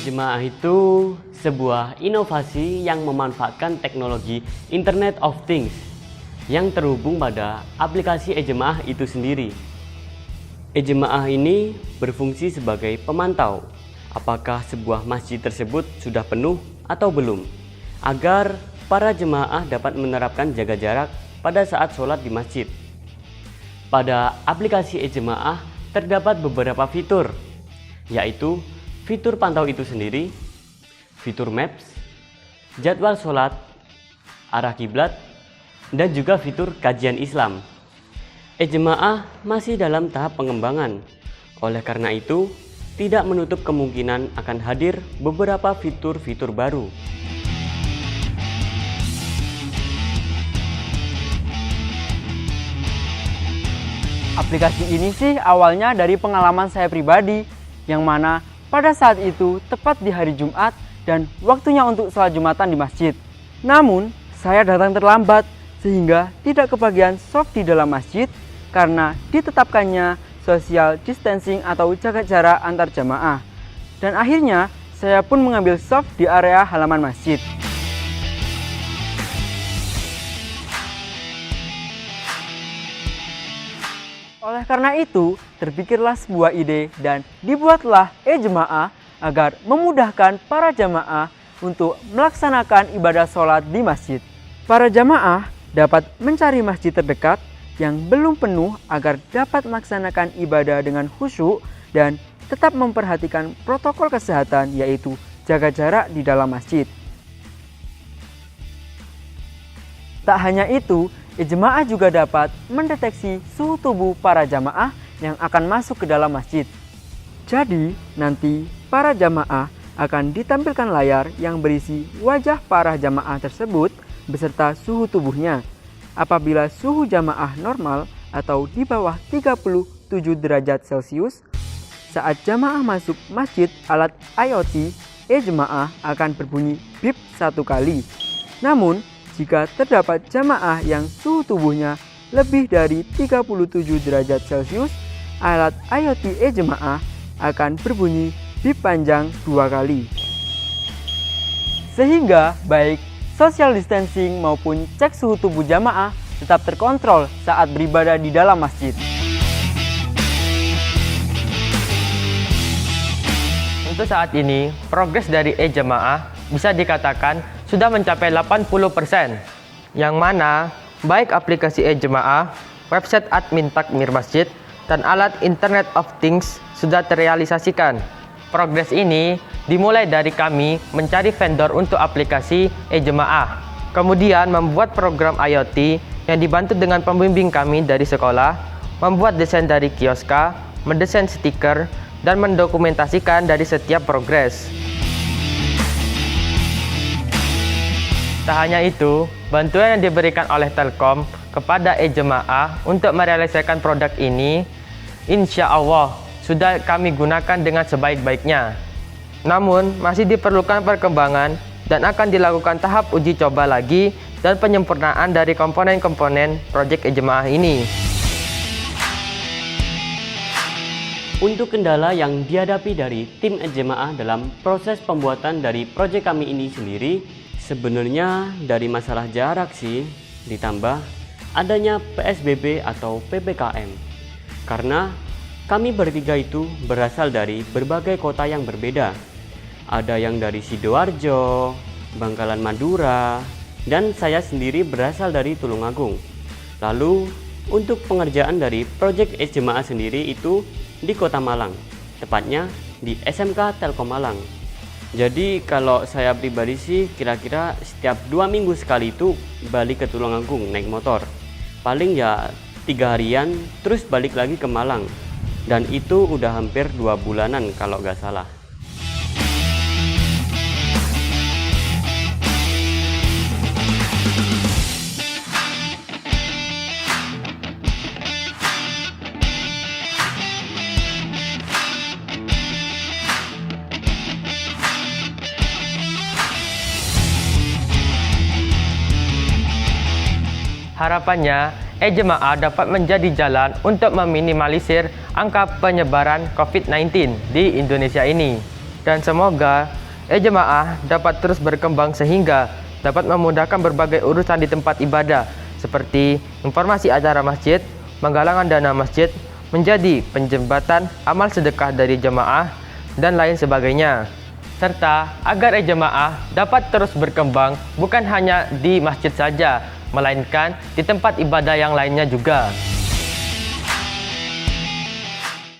E-Jemaah itu sebuah inovasi yang memanfaatkan teknologi Internet of Things yang terhubung pada aplikasi E-Jemaah itu sendiri. E-Jemaah ini berfungsi sebagai pemantau apakah sebuah masjid tersebut sudah penuh atau belum, agar para jemaah dapat menerapkan jaga jarak pada saat sholat di masjid. Pada aplikasi E-Jemaah terdapat beberapa fitur, yaitu fitur pantau itu sendiri, fitur maps, jadwal sholat, arah kiblat, dan juga fitur kajian Islam. E-Jemaah masih dalam tahap pengembangan, oleh karena itu tidak menutup kemungkinan akan hadir beberapa fitur-fitur baru. Aplikasi ini sih awalnya dari pengalaman saya pribadi, yang mana pada saat itu tepat di hari Jumat dan waktunya untuk sholat Jumatan di masjid. Namun, saya datang terlambat sehingga tidak kebagian soft di dalam masjid karena ditetapkannya social distancing atau jaga jarak antar jamaah. Dan akhirnya, saya pun mengambil soft di area halaman masjid. Oleh karena itu, terpikirlah sebuah ide dan dibuatlah E-Jemaah agar memudahkan para jamaah untuk melaksanakan ibadah sholat di masjid. Para jamaah dapat mencari masjid terdekat yang belum penuh agar dapat melaksanakan ibadah dengan khusyuk dan tetap memperhatikan protokol kesehatan, yaitu jaga jarak di dalam masjid. Tak hanya itu, E-Jemaah juga dapat mendeteksi suhu tubuh para jamaah yang akan masuk ke dalam masjid. Jadi, nanti para jamaah akan ditampilkan layar yang berisi wajah para jamaah tersebut beserta suhu tubuhnya. Apabila suhu jamaah normal atau di bawah 37 derajat Celcius, saat jamaah masuk masjid alat IoT, E-Jemaah akan berbunyi bip 1 kali. Namun, jika terdapat jamaah yang suhu tubuhnya lebih dari 37 derajat Celcius, alat IoT E-Jemaah akan berbunyi bip panjang 2 kali. Sehingga baik social distancing maupun cek suhu tubuh jamaah tetap terkontrol saat beribadah di dalam masjid. Untuk saat ini, progres dari E-Jemaah bisa dikatakan sudah mencapai 80%, yang mana baik aplikasi E-Jemaah, website admin takmir masjid, dan alat Internet of Things sudah terrealisasikan. Progres ini dimulai dari kami mencari vendor untuk aplikasi E-Jemaah, kemudian membuat program IoT yang dibantu dengan pembimbing kami dari sekolah, membuat desain dari kioska, mendesain stiker, dan mendokumentasikan dari setiap progres. Tak hanya itu, bantuan yang diberikan oleh Telkom kepada E-Jemaah untuk merealisasikan produk ini, insya Allah sudah kami gunakan dengan sebaik-baiknya. Namun, masih diperlukan perkembangan dan akan dilakukan tahap uji coba lagi dan penyempurnaan dari komponen-komponen proyek E-Jemaah ini. Untuk kendala yang dihadapi dari tim E-Jemaah dalam proses pembuatan dari proyek kami ini sendiri, sebenarnya dari masalah jarak sih, ditambah adanya PSBB atau PPKM. Karena kami bertiga itu berasal dari berbagai kota yang berbeda. Ada yang dari Sidoarjo, Bangkalan Madura, dan saya sendiri berasal dari Tulungagung. Lalu untuk pengerjaan dari proyek E-Jemaah sendiri itu di Kota Malang, tepatnya di SMK Telkom Malang. Jadi kalau saya pribadi sih kira-kira setiap 2 minggu sekali itu balik ke Tulungagung naik motor. Paling ya 3 harian terus balik lagi ke Malang. Dan itu udah hampir 2 bulanan kalau nggak salah. Harapannya, E-Jemaah dapat menjadi jalan untuk meminimalisir angka penyebaran COVID-19 di Indonesia ini. dan semoga e-jemaah dapat terus berkembang sehingga dapat memudahkan berbagai urusan di tempat ibadah seperti informasi acara masjid, penggalangan dana masjid, menjadi penjembatan amal sedekah dari jemaah, dan lain sebagainya. Serta agar e-jemaah dapat terus berkembang bukan hanya di masjid saja, melainkan di tempat ibadah yang lainnya juga.